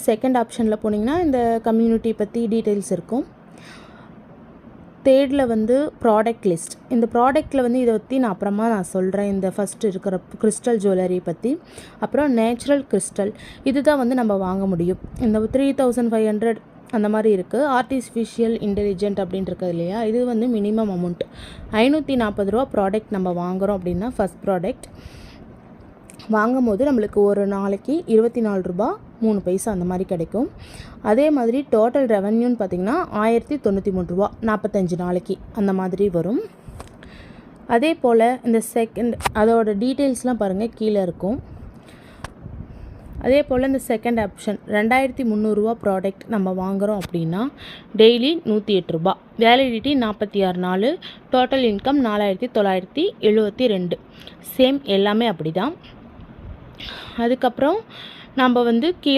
Second ஆப்ஷனில் போனீங்கன்னா இந்த கம்யூனிட்டி பற்றி டீட்டெயில்ஸ் இருக்கும். தேர்டில் வந்து ப்ராடக்ட் லிஸ்ட். இந்த ப்ராடக்ட்டில் வந்து இதை பற்றி நான் அப்புறமா சொல்கிறேன். இந்த ஃபஸ்ட்டு இருக்கிற கிறிஸ்டல் ஜுவல்லரி பற்றி. அப்புறம் நேச்சுரல் கிறிஸ்டல், இது தான் வந்து நம்ம வாங்க முடியும். இந்த 3500 அந்த மாதிரி இருக்குது. ஆர்டிஃபிஷியல் இன்டெலிஜென்ட் அப்படின்ட்டு இருக்குது இல்லையா, இது வந்து மினிமம் அமௌண்ட் 540 ரூபா ப்ராடக்ட் நம்ம வாங்குகிறோம் அப்படின்னா ஃபஸ்ட் ப்ராடக்ட் வாங்கும் போது நம்மளுக்கு ஒரு நாளைக்கு 24 ரூபா 3 பைசா அந்த மாதிரி கிடைக்கும். அதே மாதிரி டோட்டல் ரெவன்யூன்னு பார்த்திங்கன்னா 1093 ரூபா 45 நாளைக்கு அந்த மாதிரி வரும். அதே போல் இந்த செகண்ட் அதோட டீட்டெயில்ஸ்லாம் பாருங்கள் கீழே இருக்கும். அதே போல் இந்த செகண்ட் ஆப்ஷன் 2300 ரூபா ப்ராடக்ட் நம்ம வாங்குகிறோம் அப்படின்னா டெய்லி 108 ரூபா, வேலிடிட்டி 46 நாள், டோட்டல் இன்கம் 4972. சேம் எல்லாமே அப்படி தான். அதுக்கப்புறம் நம்ம வந்து